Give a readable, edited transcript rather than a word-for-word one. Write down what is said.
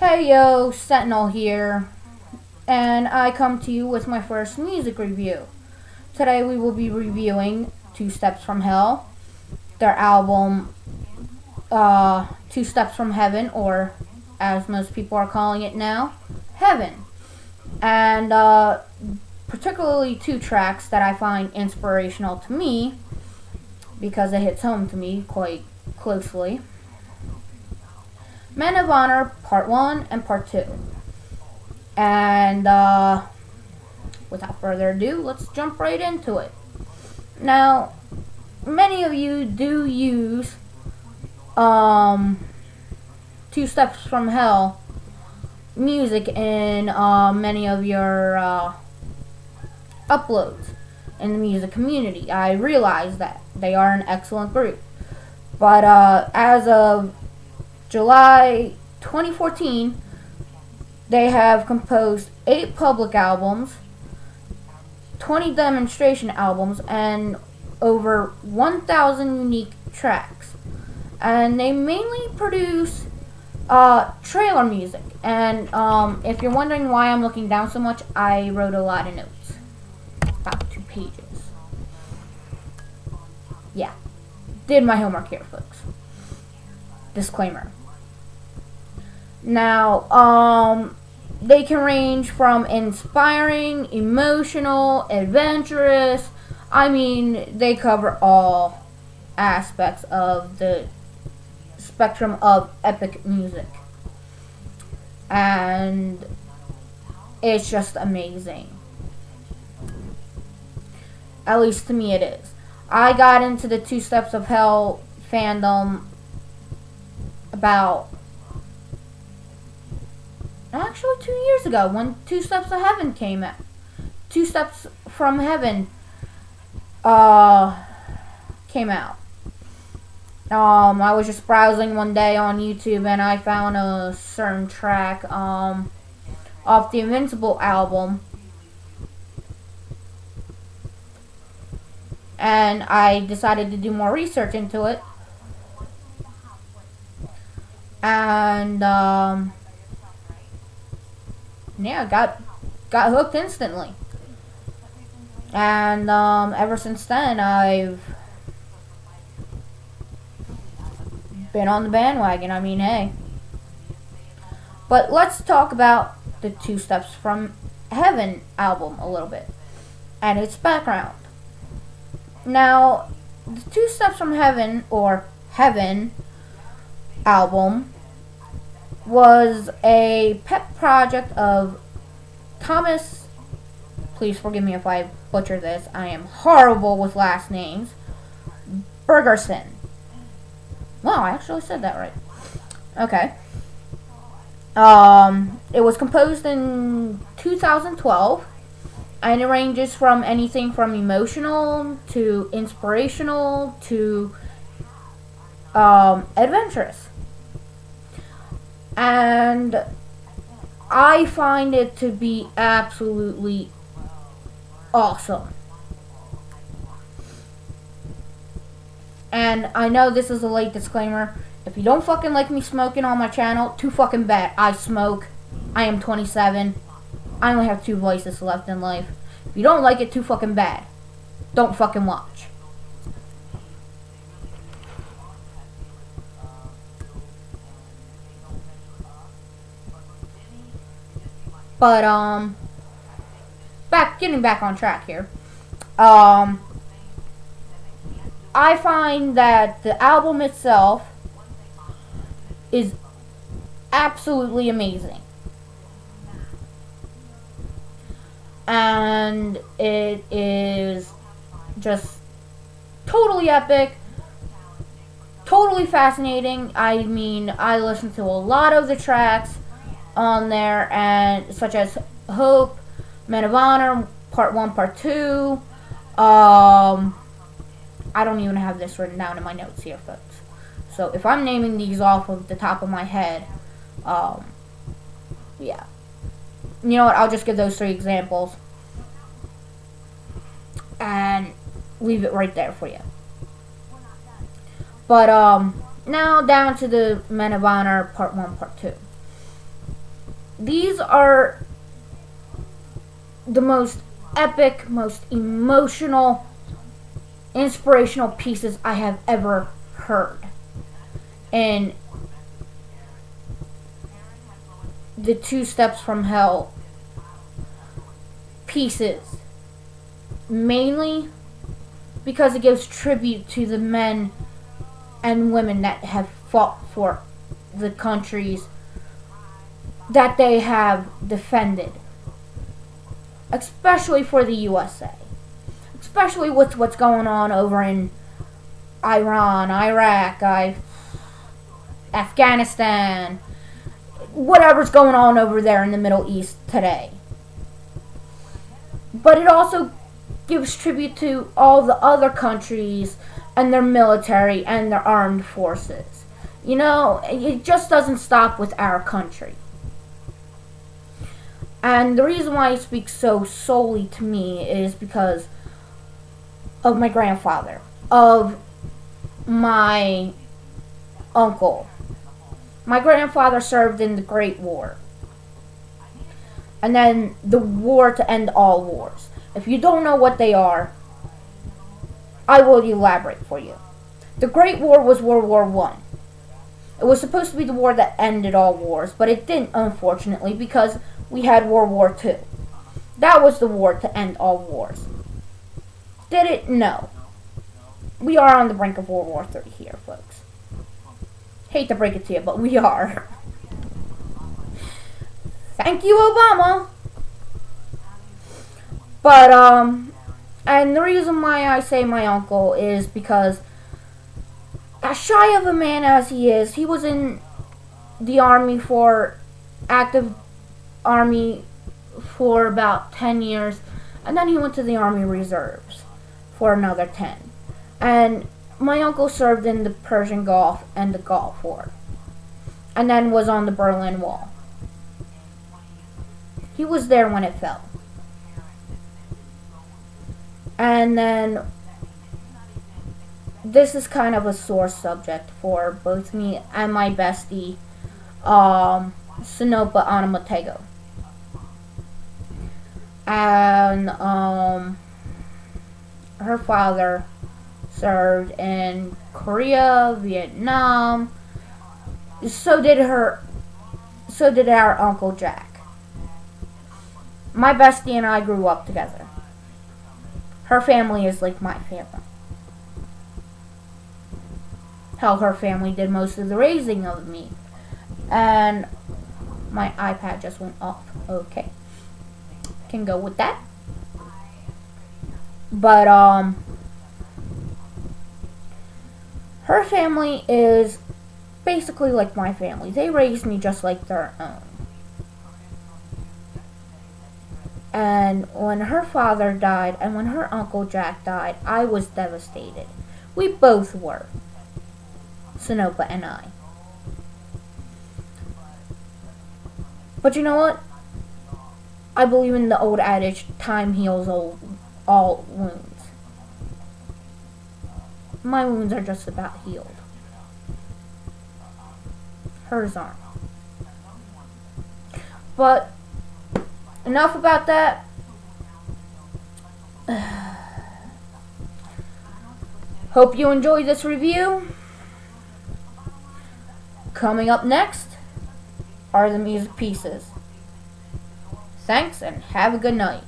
Hey yo, Sentinel here, and I come to you with my first music review. Today we will be reviewing Two Steps from Hell, their album Two Steps from Heaven, or as most people are calling it now, Heaven. And particularly two tracks that I find inspirational to me because it hits home to me quite closely. Men of Honor Part 1 and Part 2. And without further ado, let's jump right into it. Now, many of you do use Two Steps from Hell music in many of your uploads in the music community. I realize that they are an excellent group. But as of July 2014, they have composed 8 public albums, 20 demonstration albums, and over 1,000 unique tracks. And they mainly produce trailer music. And if you're wondering why I'm looking down so much, I wrote a lot of notes. About 2 pages. Yeah. Did my homework here, folks. Disclaimer. Now, they can range from inspiring, emotional, adventurous. I mean, they cover all aspects of the spectrum of epic music. And it's just amazing. At least to me it is. I got into the Two Steps of Hell fandom about actually 2 years ago when Two Steps of Heaven came out. Two Steps from Heaven came out. I was just browsing one day on YouTube and I found a certain track off the Invincible album. And I decided to do more research into it. And yeah, got hooked instantly. And ever since then, I've been on the bandwagon. I mean, hey. But let's talk about the Two Steps from Heaven album a little bit and its background. Now, the Two Steps from Heaven, or Heaven album, was a pet project of Thomas, please forgive me if I butcher this, I am horrible with last names, Bergerson. Wow, I actually said that right. Okay. It was composed in 2012, and it ranges from anything from emotional to inspirational to adventurous. And I find it to be absolutely awesome. And I know this is a late disclaimer. If you don't fucking like me smoking on my channel, too fucking bad. I smoke. I am 27. I only have 2 voices left in life. If you don't like it, too fucking bad. Don't fucking watch. But getting back on track here. I find that the album itself is absolutely amazing. And it is just totally epic, totally fascinating. I mean, I listened to a lot of the tracks on there, and such as Hope, Men of Honor, Part 1, Part 2. I don't even have this written down in my notes here, folks. So if I'm naming these off of the top of my head, yeah. You know what, I'll just give those 3 examples and leave it right there for you. But now down to the Men of Honor Part 1, Part 2. These are the most epic, most emotional, inspirational pieces I have ever heard. And the Two Steps from Hell pieces, mainly because it gives tribute to the men and women that have fought for the countries that they have defended, especially for the USA, especially with what's going on over in Iran, Iraq, Afghanistan, whatever's going on over there in the Middle East today. But it also gives tribute to all the other countries and their military and their armed forces. You know, it just doesn't stop with our country. And the reason why it speaks so solely to me is because of my grandfather, of my uncle. My grandfather served in the Great War. And then the war to end all wars. If you don't know what they are, I will elaborate for you. The Great War was World War I. It was supposed to be the war that ended all wars, but it didn't, unfortunately, because we had World War II. That was the war to end all wars. Did it? No. We are on the brink of World War III here, folks. Hate to break it to you, but we are. Thank you, Obama. But, and the reason why I say my uncle is because, as shy of a man as he was in the army active army for about 10 years, and then he went to the Army Reserves for another 10. And my uncle served in the Persian Gulf and the Gulf War, and then was on the Berlin Wall. He was there when it fell. And then this is kind of a sore subject for both me and my bestie, Sinopa Anamatego. And her father served in Korea, Vietnam. So did our Uncle Jack. My bestie and I grew up together. Her family is like my family. Hell, her family did most of the raising of me. And my iPad just went off. Okay. Can go with that. But, her family is basically like my family. They raised me just like their own. And when her father died and when her Uncle Jack died, I was devastated. We both were. Sinopa and I. But you know what? I believe in the old adage, time heals all wounds. My wounds are just about healed. Hers aren't. But enough about that. Hope you enjoyed this review. Coming up next are the music pieces. Thanks and have a good night.